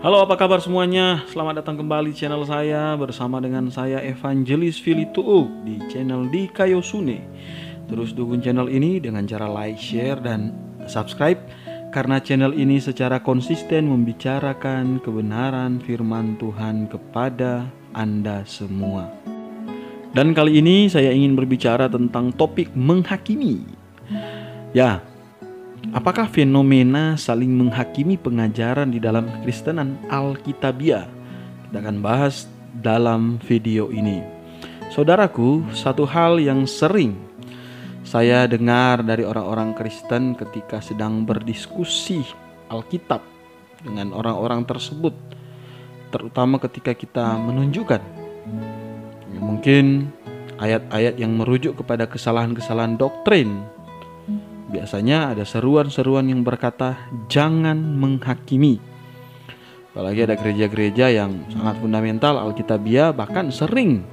Halo, apa kabar semuanya? Selamat datang kembali channel saya bersama dengan saya Evangelis Filituu di channel di Kayosune. Terus dukung channel ini dengan cara like, share, dan subscribe karena channel ini secara konsisten membicarakan kebenaran firman Tuhan kepada Anda semua. Dan kali ini saya ingin berbicara tentang topik menghakimi. Ya, apakah fenomena saling menghakimi pengajaran di dalam kekristenan Alkitabiah? Kita akan bahas dalam video ini. Saudaraku, satu hal yang sering saya dengar dari orang-orang Kristen ketika sedang berdiskusi Alkitab dengan orang-orang tersebut, terutama ketika kita menunjukkan mungkin ayat-ayat yang merujuk kepada kesalahan-kesalahan doktrin. Biasanya ada seruan-seruan yang berkata jangan menghakimi. Apalagi ada gereja-gereja yang sangat fundamental Alkitabiah bahkan sering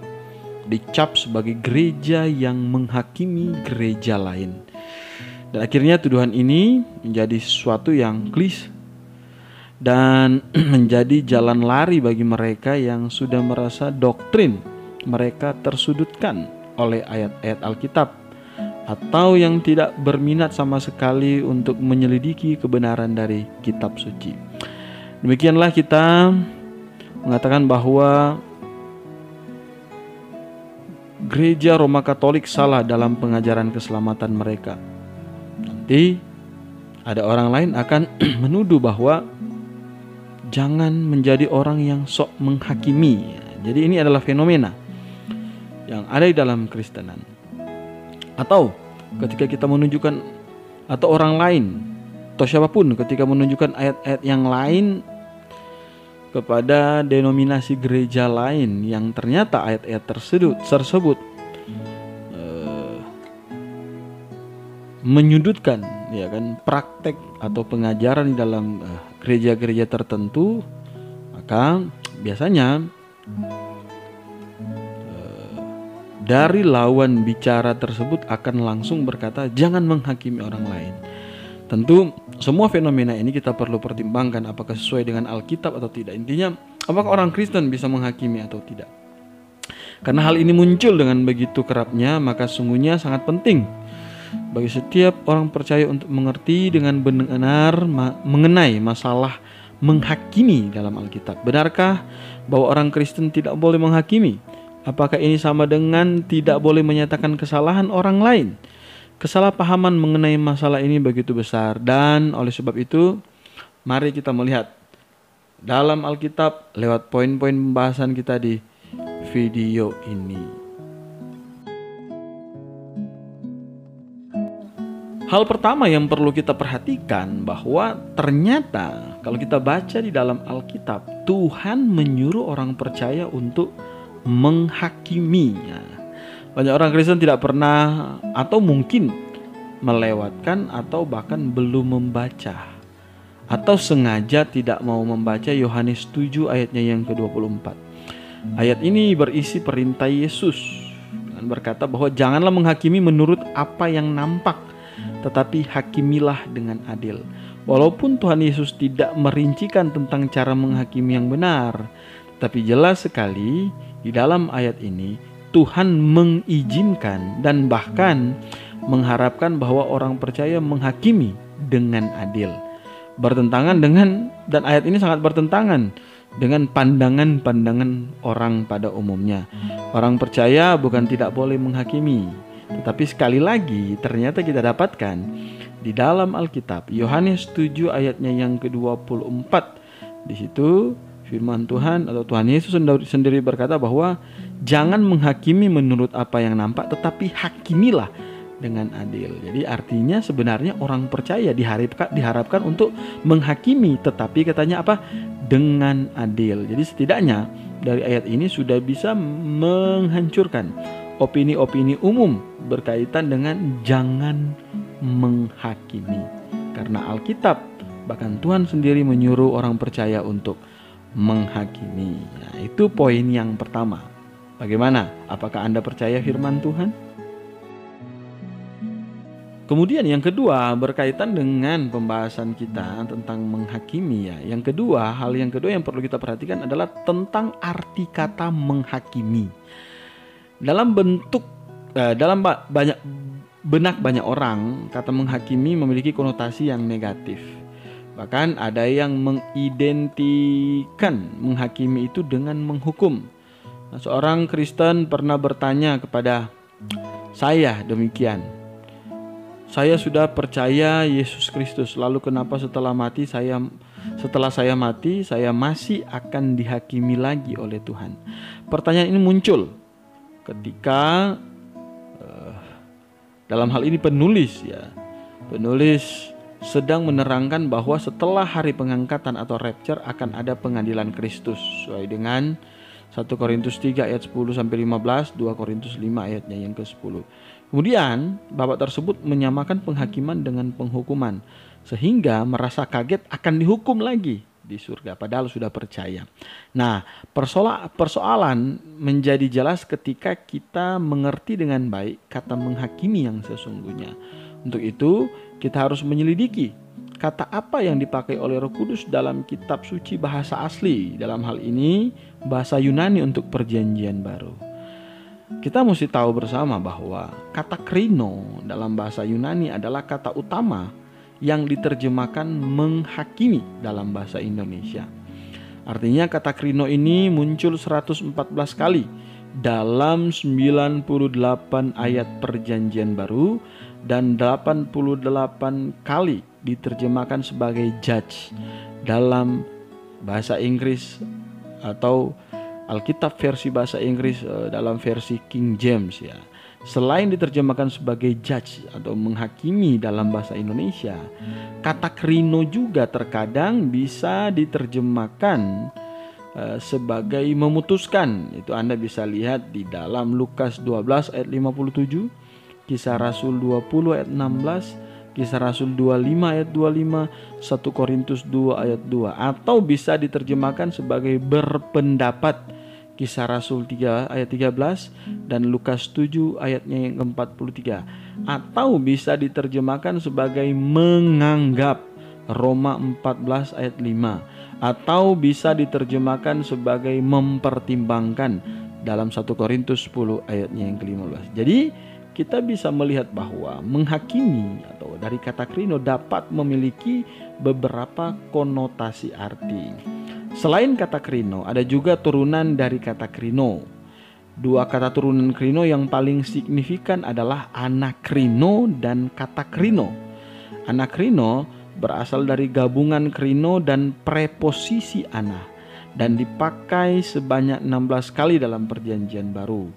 dicap sebagai gereja yang menghakimi gereja lain. Dan akhirnya tuduhan ini menjadi sesuatu yang klise dan menjadi jalan lari bagi mereka yang sudah merasa doktrin mereka tersudutkan oleh ayat-ayat Alkitab, atau yang tidak berminat sama sekali untuk menyelidiki kebenaran dari kitab suci. Demikianlah kita mengatakan bahwa gereja Roma Katolik salah dalam pengajaran keselamatan mereka. Nanti ada orang lain akan menuduh bahwa jangan menjadi orang yang sok menghakimi. Jadi ini adalah fenomena yang ada di dalam Kristenan. Atau ketika kita menunjukkan, atau orang lain atau siapapun ketika menunjukkan ayat-ayat yang lain kepada denominasi gereja lain yang ternyata ayat-ayat tersebut menyudutkan, ya kan, praktek atau pengajaran di dalam gereja-gereja tertentu, maka biasanya dari lawan bicara tersebut akan langsung berkata jangan menghakimi orang lain. Tentu semua fenomena ini kita perlu pertimbangkan apakah sesuai dengan Alkitab atau tidak. Intinya, apakah orang Kristen bisa menghakimi atau tidak. Karena hal ini muncul dengan begitu kerapnya, maka sungguhnya sangat penting bagi setiap orang percaya untuk mengerti dengan benar mengenai masalah menghakimi dalam Alkitab. Benarkah bahwa orang Kristen tidak boleh menghakimi? Apakah ini sama dengan tidak boleh menyatakan kesalahan orang lain? Kesalahpahaman mengenai masalah ini begitu besar, dan oleh sebab itu mari kita melihat dalam Alkitab lewat poin-poin pembahasan kita di video ini. Hal pertama yang perlu kita perhatikan bahwa ternyata kalau kita baca di dalam Alkitab, Tuhan menyuruh orang percaya untuk menghakiminya. Banyak orang Kristen tidak pernah atau mungkin melewatkan atau bahkan belum membaca atau sengaja tidak mau membaca Yohanes 7 ayatnya yang ke-24. Ayat ini berisi perintah Yesus dengan berkata bahwa janganlah menghakimi menurut apa yang nampak, tetapi hakimilah dengan adil. Walaupun Tuhan Yesus tidak merincikan tentang cara menghakimi yang benar, tapi jelas sekali di dalam ayat ini Tuhan mengizinkan dan bahkan mengharapkan bahwa orang percaya menghakimi dengan adil. Bertentangan dengan, dan ayat ini sangat bertentangan dengan pandangan-pandangan orang pada umumnya. Orang percaya bukan tidak boleh menghakimi, tetapi sekali lagi ternyata kita dapatkan di dalam Alkitab Yohanes 7 ayatnya yang ke-24. Di situ firman Tuhan atau Tuhan Yesus sendiri berkata bahwa jangan menghakimi menurut apa yang nampak, tetapi hakimilah dengan adil. Jadi artinya sebenarnya orang percaya diharapkan untuk menghakimi, tetapi katanya apa? Dengan adil. Jadi setidaknya dari ayat ini sudah bisa menghancurkan opini-opini umum berkaitan dengan jangan menghakimi. Karena Alkitab, bahkan Tuhan sendiri menyuruh orang percaya untuk menghakimi. Nah, itu poin yang pertama. Bagaimana? Apakah Anda percaya firman Tuhan? Kemudian yang kedua berkaitan dengan pembahasan kita tentang menghakimi ya. Hal yang kedua yang perlu kita perhatikan adalah tentang arti kata menghakimi. Dalam banyak orang, kata menghakimi memiliki konotasi yang negatif. Bahkan ada yang mengidentikan menghakimi itu dengan menghukum. Nah, seorang Kristen pernah bertanya kepada saya demikian. Saya sudah percaya Yesus Kristus, lalu kenapa setelah saya mati saya masih akan dihakimi lagi oleh Tuhan? Pertanyaan ini muncul ketika dalam hal ini penulis sedang menerangkan bahwa setelah hari pengangkatan atau rapture akan ada pengadilan Kristus sesuai dengan 1 Korintus 3 ayat 10 sampai 15, 2 Korintus 5 ayatnya yang ke-10. Kemudian Bapak tersebut menyamakan penghakiman dengan penghukuman sehingga merasa kaget akan dihukum lagi di surga padahal sudah percaya. Nah, persoalan menjadi jelas ketika kita mengerti dengan baik kata menghakimi yang sesungguhnya. Untuk itu, kita harus menyelidiki kata apa yang dipakai oleh Roh Kudus dalam kitab suci bahasa asli. Dalam hal ini, bahasa Yunani untuk Perjanjian Baru. Kita mesti tahu bersama bahwa kata krino dalam bahasa Yunani adalah kata utama yang diterjemahkan menghakimi dalam bahasa Indonesia. Artinya kata krino ini muncul 114 kali dalam 98 ayat Perjanjian Baru dan 88 kali diterjemahkan sebagai judge dalam bahasa Inggris atau Alkitab versi bahasa Inggris dalam versi King James ya. Selain diterjemahkan sebagai judge atau menghakimi dalam bahasa Indonesia, kata krino juga terkadang bisa diterjemahkan sebagai memutuskan. Itu Anda bisa lihat di dalam Lukas 12 ayat 57, Kisah Rasul 20 ayat 16, Kisah Rasul 25 ayat 25, 1 Korintus 2 ayat 2, atau bisa diterjemahkan sebagai berpendapat, Kisah Rasul 3 ayat 13 dan Lukas 7 ayatnya yang ke-43, atau bisa diterjemahkan sebagai menganggap, Roma 14 ayat 5, atau bisa diterjemahkan sebagai mempertimbangkan dalam 1 Korintus 10 ayatnya yang ke-15. Jadi kita bisa melihat bahwa menghakimi atau dari kata krino dapat memiliki beberapa konotasi arti. Selain kata krino, ada juga turunan dari kata krino. Dua kata turunan krino yang paling signifikan adalah anakrino dan katakrino. Anakrino berasal dari gabungan krino dan preposisi ana dan dipakai sebanyak 16 kali dalam Perjanjian Baru.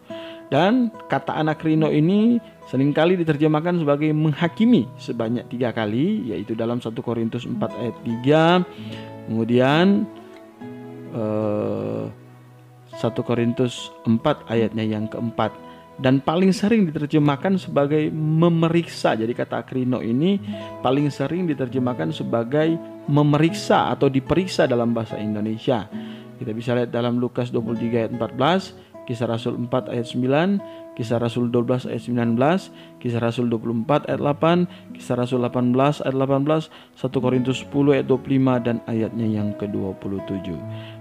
Dan kata anakrino ini seringkali diterjemahkan sebagai menghakimi sebanyak 3 kali, yaitu dalam 1 Korintus 4 ayat 3, kemudian 1 Korintus 4 ayatnya yang keempat, dan paling sering diterjemahkan sebagai memeriksa. Jadi kata akrino ini paling sering diterjemahkan sebagai memeriksa atau diperiksa dalam bahasa Indonesia. Kita bisa lihat dalam Lukas 23 ayat 14, Kisah Rasul 4 ayat 9, Kisah Rasul 12 ayat 19, Kisah Rasul 24 ayat 8, Kisah Rasul 18 ayat 18, 1 Korintus 10 ayat 25 dan ayatnya yang ke-27.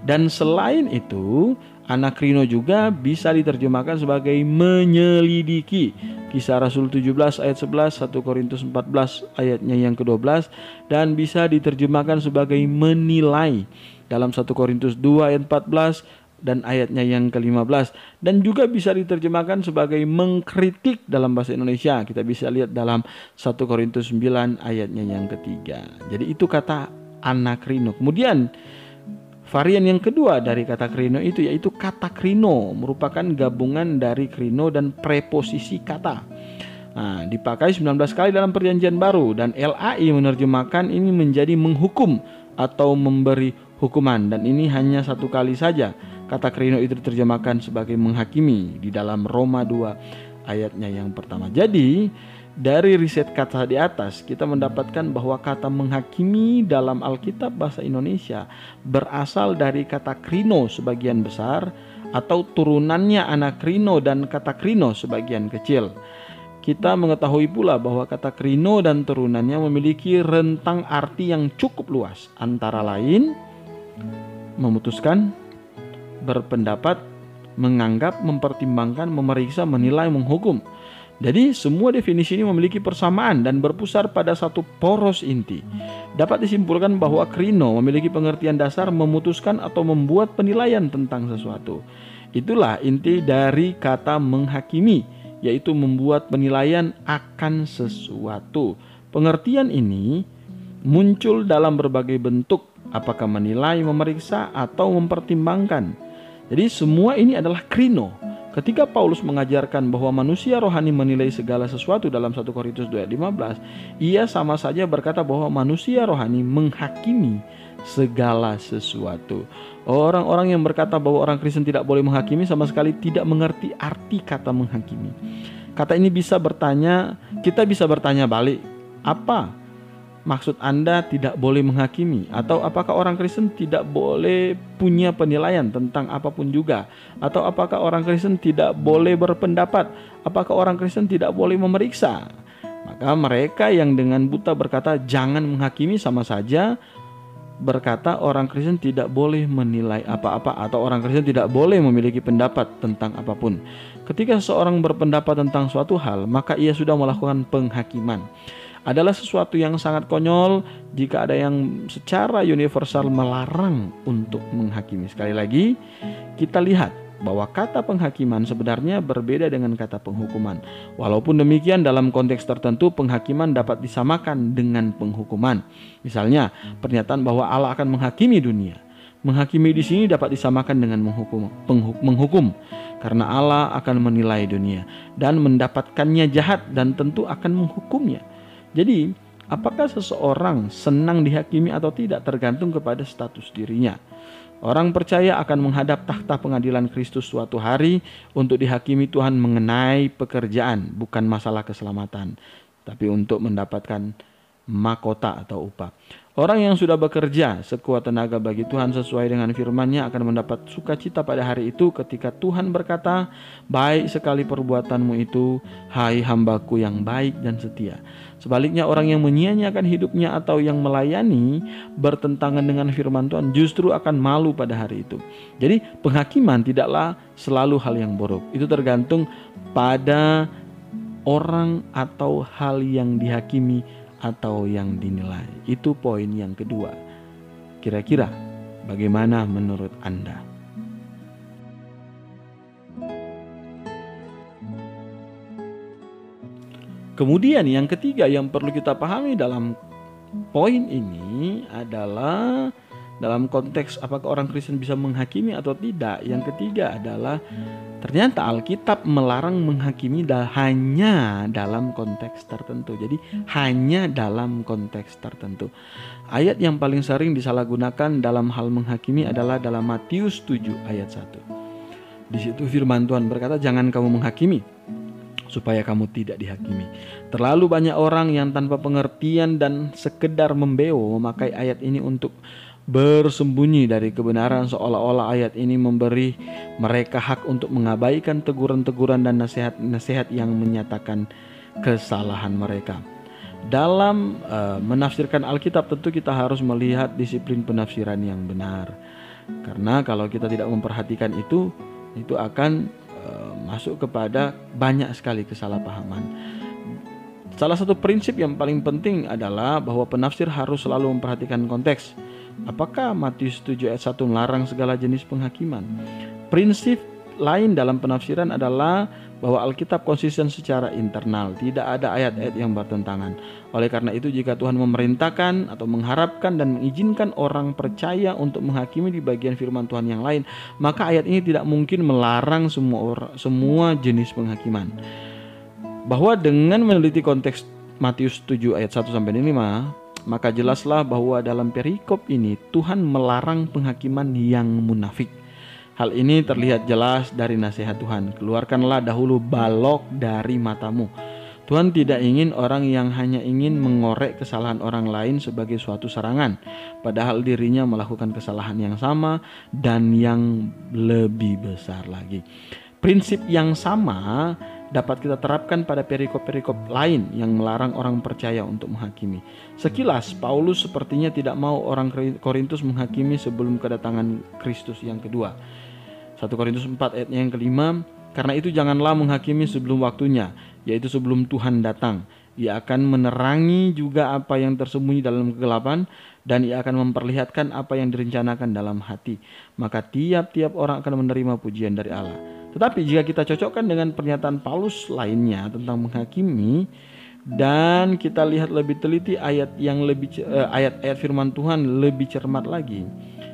Dan selain itu, anakrino juga bisa diterjemahkan sebagai menyelidiki. Kisah Rasul 17 ayat 11, 1 Korintus 14 ayatnya yang ke-12, dan bisa diterjemahkan sebagai menilai dalam 1 Korintus 2 ayat 14 dan ayatnya yang ke-15, dan juga bisa diterjemahkan sebagai mengkritik dalam bahasa Indonesia. Kita bisa lihat dalam 1 Korintus 9 ayatnya yang ketiga. Jadi itu kata anakrino. Kemudian varian yang kedua dari kata krino itu yaitu kata krino, merupakan gabungan dari krino dan preposisi kata. Nah, dipakai 19 kali dalam Perjanjian Baru, dan LAI menerjemahkan ini menjadi menghukum atau memberi hukuman, dan ini hanya 1 kali saja. Kata krino itu diterjemahkan sebagai menghakimi di dalam Roma 2 ayatnya yang pertama. Jadi dari riset kata di atas kita mendapatkan bahwa kata menghakimi dalam Alkitab bahasa Indonesia berasal dari kata krino sebagian besar atau turunannya anakrino dan kata krino sebagian kecil. Kita mengetahui pula bahwa kata krino dan turunannya memiliki rentang arti yang cukup luas, antara lain memutuskan, berpendapat, menganggap, mempertimbangkan, memeriksa, menilai, menghukum. Jadi semua definisi ini memiliki persamaan dan berpusar pada satu poros inti. Dapat disimpulkan bahwa krino memiliki pengertian dasar memutuskan atau membuat penilaian tentang sesuatu. Itulah inti dari kata menghakimi, yaitu membuat penilaian akan sesuatu. Pengertian ini muncul dalam berbagai bentuk, apakah menilai, memeriksa, atau mempertimbangkan. Jadi semua ini adalah krino. Ketika Paulus mengajarkan bahwa manusia rohani menilai segala sesuatu dalam 1 Korintus 2 ayat 15, ia sama saja berkata bahwa manusia rohani menghakimi segala sesuatu. Orang-orang yang berkata bahwa orang Kristen tidak boleh menghakimi sama sekali tidak mengerti arti kata menghakimi. Kata ini kita bisa bertanya balik, apa maksud Anda tidak boleh menghakimi? Atau apakah orang Kristen tidak boleh punya penilaian tentang apapun juga? Atau apakah orang Kristen tidak boleh berpendapat? Apakah orang Kristen tidak boleh memeriksa? Maka mereka yang dengan buta berkata jangan menghakimi sama saja berkata orang Kristen tidak boleh menilai apa-apa, atau orang Kristen tidak boleh memiliki pendapat tentang apapun. Ketika seseorang berpendapat tentang suatu hal, maka ia sudah melakukan penghakiman. Adalah sesuatu yang sangat konyol jika ada yang secara universal melarang untuk menghakimi. Sekali lagi, kita lihat bahwa kata penghakiman sebenarnya berbeda dengan kata penghukuman. Walaupun demikian, dalam konteks tertentu penghakiman dapat disamakan dengan penghukuman. Misalnya, pernyataan bahwa Allah akan menghakimi dunia. Menghakimi di sini dapat disamakan dengan menghukum, karena Allah akan menilai dunia dan mendapatkannya jahat dan tentu akan menghukumnya. Jadi, apakah seseorang senang dihakimi atau tidak tergantung kepada status dirinya. Orang percaya akan menghadap takhta pengadilan Kristus suatu hari untuk dihakimi Tuhan mengenai pekerjaan, bukan masalah keselamatan, tapi untuk mendapatkan mahkota atau upah. Orang yang sudah bekerja sekuat tenaga bagi Tuhan sesuai dengan firman-Nya akan mendapat sukacita pada hari itu ketika Tuhan berkata, "Baik sekali perbuatanmu itu, hai hambaku yang baik dan setia." Sebaliknya, orang yang menyia-nyiakan hidupnya atau yang melayani bertentangan dengan firman Tuhan justru akan malu pada hari itu. Jadi penghakiman tidaklah selalu hal yang buruk. Itu tergantung pada orang atau hal yang dihakimi atau yang dinilai. Itu poin yang kedua. Kira-kira bagaimana menurut Anda? Kemudian yang ketiga yang perlu kita pahami dalam poin ini adalah dalam konteks apakah orang Kristen bisa menghakimi atau tidak. Yang ketiga adalah ternyata Alkitab melarang menghakimi hanya dalam konteks tertentu. Jadi hanya dalam konteks tertentu. Ayat yang paling sering disalahgunakan dalam hal menghakimi adalah dalam Matius 7 ayat 1. Di situ firman Tuhan berkata, "Jangan kamu menghakimi, supaya kamu tidak dihakimi." Terlalu banyak orang yang tanpa pengertian dan sekedar membeo memakai ayat ini untuk bersembunyi dari kebenaran, seolah-olah ayat ini memberi mereka hak untuk mengabaikan teguran-teguran dan nasihat-nasihat yang menyatakan kesalahan mereka. Dalam menafsirkan Alkitab tentu kita harus melihat disiplin penafsiran yang benar. Karena kalau kita tidak memperhatikan itu akan masuk kepada banyak sekali kesalahpahaman. Salah satu prinsip yang paling penting adalah bahwa penafsir harus selalu memperhatikan konteks. Apakah Matius 7 ayat 1 melarang segala jenis penghakiman? Prinsip lain dalam penafsiran adalah bahwa Alkitab konsisten secara internal, tidak ada ayat-ayat yang bertentangan. Oleh karena itu, jika Tuhan memerintahkan atau mengharapkan dan mengizinkan orang percaya untuk menghakimi di bagian firman Tuhan yang lain, maka ayat ini tidak mungkin melarang semua jenis penghakiman. Bahwa dengan meneliti konteks Matius 7 ayat 1 sampai 5, maka jelaslah bahwa dalam perikop ini Tuhan melarang penghakiman yang munafik. Hal ini terlihat jelas dari nasihat Tuhan. Keluarkanlah dahulu balok dari matamu. Tuhan tidak ingin orang yang hanya ingin mengorek kesalahan orang lain sebagai suatu serangan, padahal dirinya melakukan kesalahan yang sama dan yang lebih besar lagi. Prinsip yang sama dapat kita terapkan pada perikop-perikop lain yang melarang orang percaya untuk menghakimi. Sekilas, Paulus sepertinya tidak mau orang Korintus menghakimi sebelum kedatangan Kristus yang kedua. 1 Korintus 4 ayatnya yang kelima, karena itu janganlah menghakimi sebelum waktunya, yaitu sebelum Tuhan datang. Ia akan menerangi juga apa yang tersembunyi dalam kegelapan, dan ia akan memperlihatkan apa yang direncanakan dalam hati. Maka tiap-tiap orang akan menerima pujian dari Allah. Tetapi jika kita cocokkan dengan pernyataan Paulus lainnya tentang menghakimi, dan kita lihat lebih teliti ayat-ayat firman Tuhan lebih cermat lagi,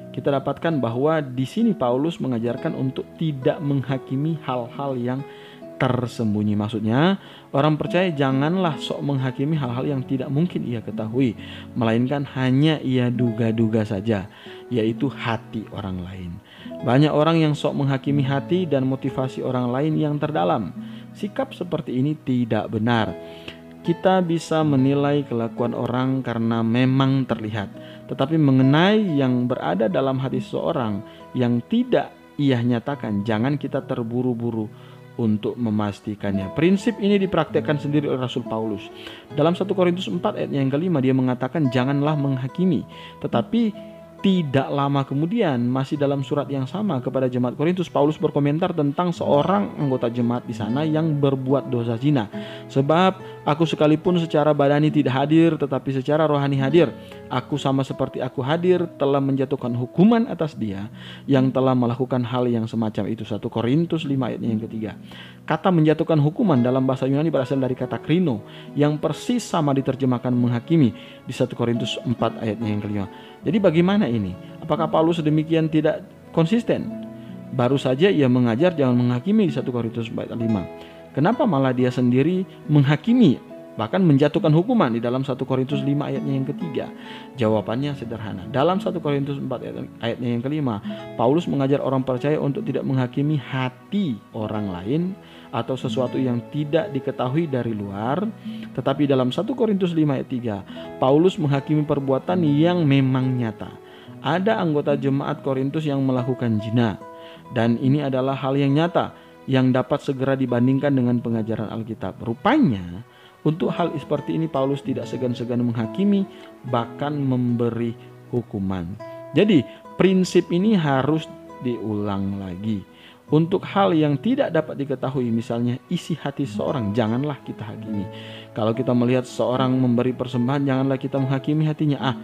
kita dapatkan bahwa di sini Paulus mengajarkan untuk tidak menghakimi hal-hal yang tersembunyi. Maksudnya, orang percaya janganlah sok menghakimi hal-hal yang tidak mungkin ia ketahui, melainkan hanya ia duga-duga saja, yaitu hati orang lain. Banyak orang yang sok menghakimi hati dan motivasi orang lain yang terdalam. Sikap seperti ini tidak benar. Kita bisa menilai kelakuan orang karena memang terlihat, tetapi mengenai yang berada dalam hati seseorang yang tidak ia nyatakan, jangan kita terburu-buru untuk memastikannya. Prinsip ini dipraktikkan sendiri oleh Rasul Paulus. Dalam 1 Korintus 4 ayat yang kelima, dia mengatakan janganlah menghakimi. Tetapi tidak lama kemudian, masih dalam surat yang sama kepada jemaat Korintus, Paulus berkomentar tentang seorang anggota jemaat di sana yang berbuat dosa zina. Sebab aku sekalipun secara badani tidak hadir, tetapi secara rohani hadir. Aku sama seperti aku hadir telah menjatuhkan hukuman atas dia yang telah melakukan hal yang semacam itu. 1 Korintus 5 ayatnya yang ketiga. Kata menjatuhkan hukuman dalam bahasa Yunani berasal dari kata krino, yang persis sama diterjemahkan menghakimi di 1 Korintus 4 ayatnya yang kelima. Jadi bagaimana ini? Apakah Paulus sedemikian tidak konsisten? Baru saja ia mengajar jangan menghakimi di 1 Korintus 4 ayat 5. Kenapa malah dia sendiri menghakimi, bahkan menjatuhkan hukuman di dalam 1 Korintus 5 ayatnya yang ketiga? Jawabannya sederhana. Dalam 1 Korintus 4 ayatnya yang kelima, Paulus mengajar orang percaya untuk tidak menghakimi hati orang lain atau sesuatu yang tidak diketahui dari luar. Tetapi dalam 1 Korintus 5 ayat 3, Paulus menghakimi perbuatan yang memang nyata. Ada anggota jemaat Korintus yang melakukan zina, dan ini adalah hal yang nyata yang dapat segera dibandingkan dengan pengajaran Alkitab. Rupanya untuk hal seperti ini Paulus tidak segan-segan menghakimi, bahkan memberi hukuman. Jadi prinsip ini harus diulang lagi. Untuk hal yang tidak dapat diketahui, misalnya isi hati seseorang, janganlah kita hakimi. Kalau kita melihat seseorang memberi persembahan, janganlah kita menghakimi hatinya.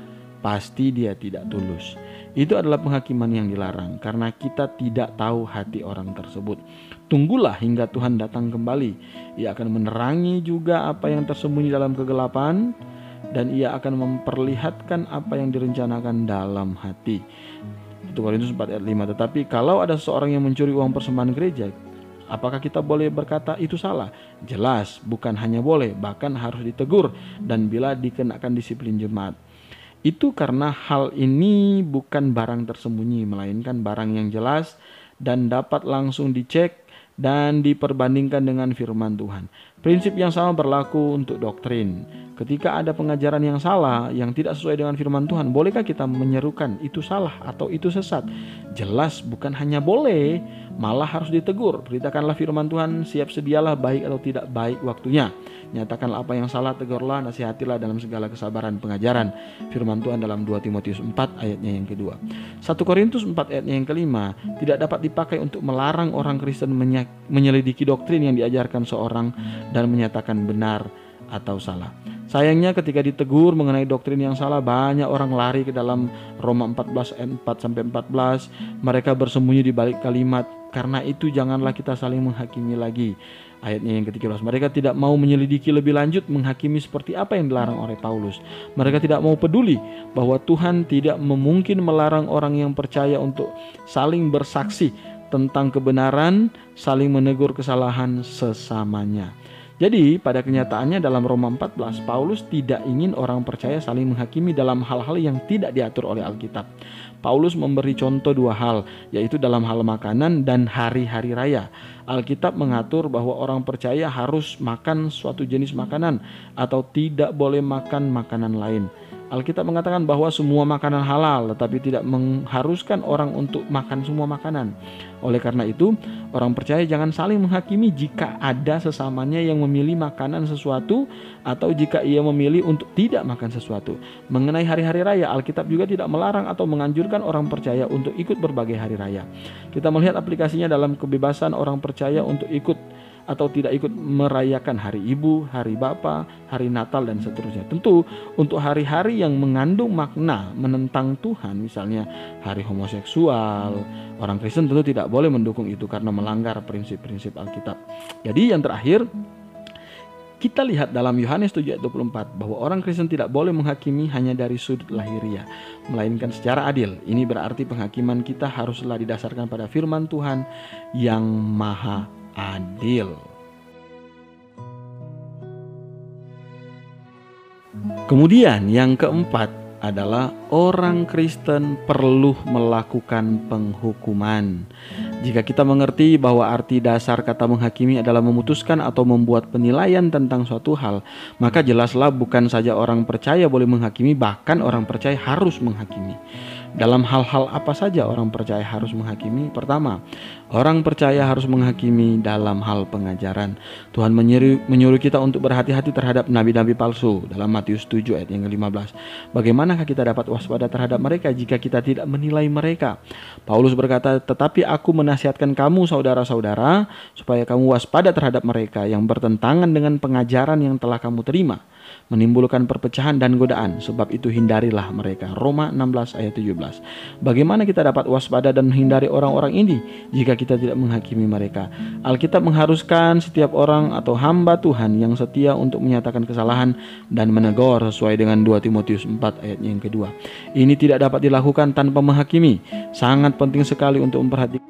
Pasti dia tidak tulus. Itu adalah penghakiman yang dilarang, karena kita tidak tahu hati orang tersebut. Tunggulah hingga Tuhan datang kembali. Ia akan menerangi juga apa yang tersembunyi dalam kegelapan, dan ia akan memperlihatkan apa yang direncanakan dalam hati. 1 Korintus 4 ayat 5. Tetapi kalau ada seseorang yang mencuri uang persembahan gereja, apakah kita boleh berkata itu salah? Jelas, bukan hanya boleh, bahkan harus ditegur dan bila dikenakan disiplin jemaat. Itu karena hal ini bukan barang tersembunyi, melainkan barang yang jelas dan dapat langsung dicek dan diperbandingkan dengan firman Tuhan. Prinsip yang sama berlaku untuk doktrin. Ketika ada pengajaran yang salah, yang tidak sesuai dengan firman Tuhan, bolehkah kita menyerukan itu salah atau itu sesat? Jelas bukan hanya boleh, malah harus ditegur. Beritakanlah firman Tuhan, siap sedialah baik atau tidak baik waktunya. Nyatakanlah apa yang salah, tegurlah, nasihatilah dalam segala kesabaran pengajaran. Firman Tuhan dalam 2 Timotius 4 ayatnya yang kedua. 1 Korintus 4 ayatnya yang kelima tidak dapat dipakai untuk melarang orang Kristen menyelidiki doktrin yang diajarkan seorang dan menyatakan benar atau salah. Sayangnya ketika ditegur mengenai doktrin yang salah, banyak orang lari ke dalam Roma 14 ayat 4-14. Mereka bersembunyi di balik kalimat, karena itu janganlah kita saling menghakimi lagi. Ayatnya yang ke-13, mereka tidak mau menyelidiki lebih lanjut menghakimi seperti apa yang dilarang oleh Paulus. Mereka tidak mau peduli bahwa Tuhan tidak memungkin melarang orang yang percaya untuk saling bersaksi tentang kebenaran, saling menegur kesalahan sesamanya. Jadi pada kenyataannya dalam Roma 14, Paulus tidak ingin orang percaya saling menghakimi dalam hal-hal yang tidak diatur oleh Alkitab. Paulus memberi contoh dua hal, yaitu dalam hal makanan dan hari-hari raya. Alkitab mengatur bahwa orang percaya harus makan suatu jenis makanan atau tidak boleh makan makanan lain. Alkitab mengatakan bahwa semua makanan halal, tetapi tidak mengharuskan orang untuk makan semua makanan. Oleh karena itu, orang percaya jangan saling menghakimi jika ada sesamanya yang memilih makanan sesuatu atau jika ia memilih untuk tidak makan sesuatu. Mengenai hari-hari raya, Alkitab juga tidak melarang atau menganjurkan orang percaya untuk ikut berbagai hari raya. Kita melihat aplikasinya dalam kebebasan orang percaya untuk ikut atau tidak ikut merayakan hari ibu, hari bapa, hari Natal dan seterusnya. Tentu untuk hari-hari yang mengandung makna menentang Tuhan, misalnya hari homoseksual, orang Kristen tentu tidak boleh mendukung itu karena melanggar prinsip-prinsip Alkitab. Jadi yang terakhir, kita lihat dalam Yohanes 7 ayat 24 bahwa orang Kristen tidak boleh menghakimi hanya dari sudut lahiriah, melainkan secara adil. Ini berarti penghakiman kita haruslah didasarkan pada firman Tuhan yang maha adil. Kemudian yang keempat adalah orang Kristen perlu melakukan penghukuman. Jika kita mengerti bahwa arti dasar kata menghakimi adalah memutuskan atau membuat penilaian tentang suatu hal, maka jelaslah bukan saja orang percaya boleh menghakimi, bahkan orang percaya harus menghakimi. Dalam hal-hal apa saja orang percaya harus menghakimi? Pertama, orang percaya harus menghakimi dalam hal pengajaran. Tuhan menyuruh kita untuk berhati-hati terhadap nabi-nabi palsu dalam Matius 7 ayat yang ke-15. Bagaimanakah kita dapat waspada terhadap mereka jika kita tidak menilai mereka? Paulus berkata, tetapi aku menasihatkan kamu saudara-saudara supaya kamu waspada terhadap mereka yang bertentangan dengan pengajaran yang telah kamu terima, menimbulkan perpecahan dan godaan, sebab itu hindarilah mereka. Roma 16 ayat 17. Bagaimana kita dapat waspada dan menghindari orang-orang ini jika kita tidak menghakimi mereka? Alkitab mengharuskan setiap orang atau hamba Tuhan yang setia untuk menyatakan kesalahan dan menegur sesuai dengan 2 Timotius 4 ayat yang kedua. Ini tidak dapat dilakukan tanpa menghakimi. Sangat penting sekali untuk memperhatikan